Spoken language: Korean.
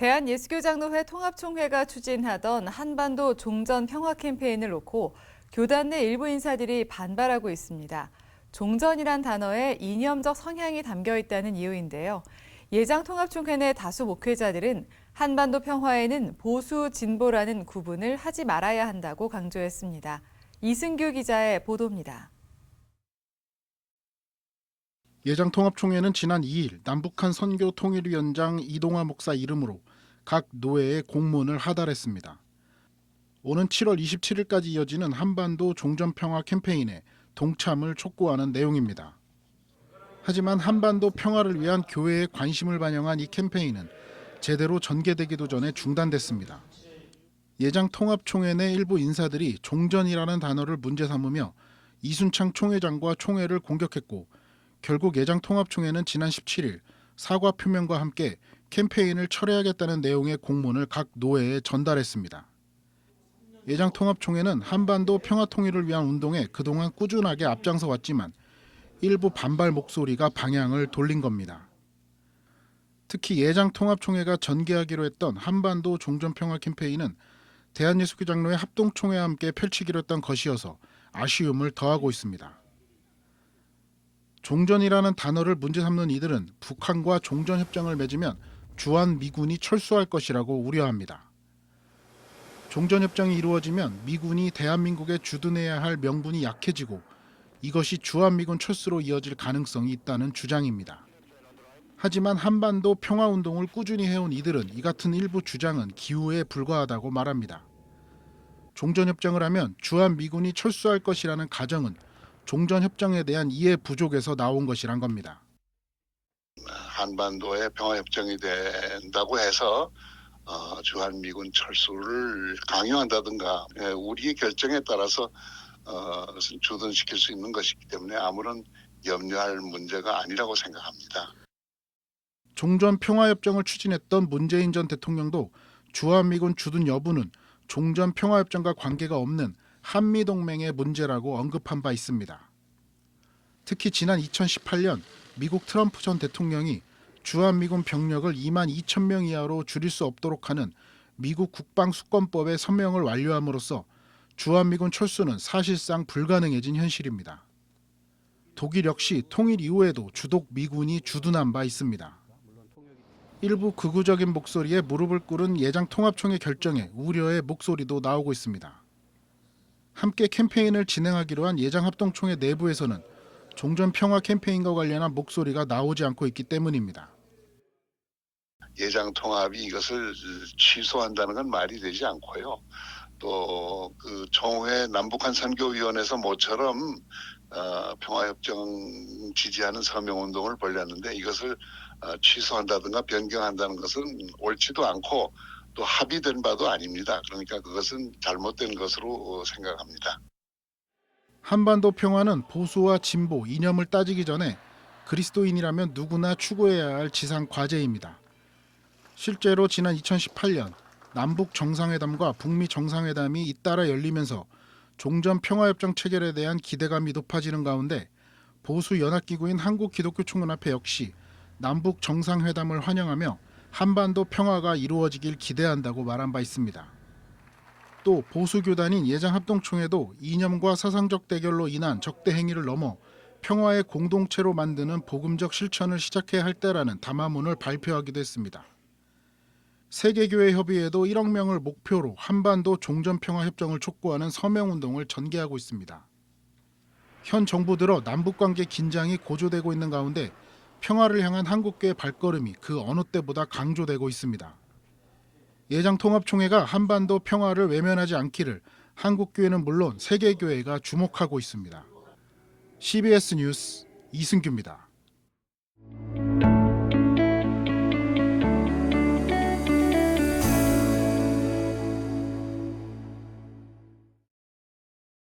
대한예수교장로회 통합총회가 추진하던 한반도 종전 평화 캠페인을 놓고 교단 내 일부 인사들이 반발하고 있습니다. 종전이란 단어에 이념적 성향이 담겨 있다는 이유인데요. 예장 통합총회 내 다수 목회자들은 한반도 평화에는 보수 진보라는 구분을 하지 말아야 한다고 강조했습니다. 이승규 기자의 보도입니다. 예장통합총회는 지난 2일 남북한 선교통일위원장 이동화 목사 이름으로 각 노회에 공문을 하달했습니다. 오는 7월 27일까지 이어지는 한반도 종전평화 캠페인에 동참을 촉구하는 내용입니다. 하지만 한반도 평화를 위한 교회의 관심을 반영한 이 캠페인은 제대로 전개되기도 전에 중단됐습니다. 예장통합총회 내 일부 인사들이 종전이라는 단어를 문제 삼으며 이순창 총회장과 총회를 공격했고 결국 예장통합총회는 지난 17일 사과 표명과 함께 캠페인을 철회하겠다는 내용의 공문을 각 노회에 전달했습니다. 예장통합총회는 한반도 평화통일을 위한 운동에 그동안 꾸준하게 앞장서 왔지만 일부 반발 목소리가 방향을 돌린 겁니다. 특히 예장통합총회가 전개하기로 했던 한반도 종전평화 캠페인은 대한예수교장로회 합동총회와 함께 펼치기로 했던 것이어서 아쉬움을 더하고 있습니다. 종전이라는 단어를 문제 삼는 이들은 북한과 종전협정을 맺으면 주한미군이 철수할 것이라고 우려합니다. 종전협정이 이루어지면 미군이 대한민국에 주둔해야 할 명분이 약해지고 이것이 주한미군 철수로 이어질 가능성이 있다는 주장입니다. 하지만 한반도 평화운동을 꾸준히 해온 이들은 이 같은 일부 주장은 기우에 불과하다고 말합니다. 종전협정을 하면 주한미군이 철수할 것이라는 가정은 종전협정에 대한 이해 부족에서 나온 것이란 겁니다. 한반도에 평화협정이 된다고 해서 주한미군 철수를 강요한다든가 우리의 결정에 따라서 주둔시킬 수 있는 것이기 때문에 아무런 염려할 문제가 아니라고 생각합니다. 종전평화협정을 추진했던 문재인 전 대통령도 주한미군 주둔 여부는 종전평화협정과 관계가 없는 한미동맹의 문제라고 언급한 바 있습니다. 특히 지난 2018년 미국 트럼프 전 대통령이 주한미군 병력을 2만 2천 명 이하로 줄일 수 없도록 하는 미국 국방수권법의 서명을 완료함으로써 주한미군 철수는 사실상 불가능해진 현실입니다. 독일 역시 통일 이후에도 주독 미군이 주둔한 바 있습니다. 일부 극우적인 목소리에 무릎을 꿇은 예장통합총회 결정에 우려의 목소리도 나오고 있습니다. 함께 캠페인을 진행하기로 한 예장합동총회 내부에서는 종전평화 캠페인과 관련한 목소리가 나오지 않고 있기 때문입니다. 예장통합이 이것을 취소한다는 건 말이 되지 않고요. 또 그 총회 남북한 선교위원회에서 모처럼 평화협정 지지하는 서명운동을 벌였는데 이것을 취소한다든가 변경한다는 것은 옳지도 않고 또 합의된 바도 아닙니다. 그러니까 그것은 잘못된 것으로 생각합니다. 한반도 평화는 보수와 진보, 이념을 따지기 전에 그리스도인이라면 누구나 추구해야 할 지상 과제입니다. 실제로 지난 2018년 남북 정상회담과 북미 정상회담이 잇따라 열리면서 종전평화협정 체결에 대한 기대감이 높아지는 가운데 보수 연합기구인 한국기독교총연합회 역시 남북 정상회담을 환영하며 한반도 평화가 이루어지길 기대한다고 말한 바 있습니다. 또 보수교단인 예장합동총회도 이념과 사상적 대결로 인한 적대 행위를 넘어 평화의 공동체로 만드는 복음적 실천을 시작해야 할 때라는 담화문을 발표하기도 했습니다. 세계교회협의회도 1억 명을 목표로 한반도 종전평화협정을 촉구하는 서명운동을 전개하고 있습니다. 현 정부 들어 남북관계 긴장이 고조되고 있는 가운데 평화를 향한 한국교회 발걸음이 그 어느 때보다 강조되고 있습니다. 예장통합총회가 한반도 평화를 외면하지 않기를 한국교회는 물론 세계교회가 주목하고 있습니다. CBS 뉴스 이승규입니다.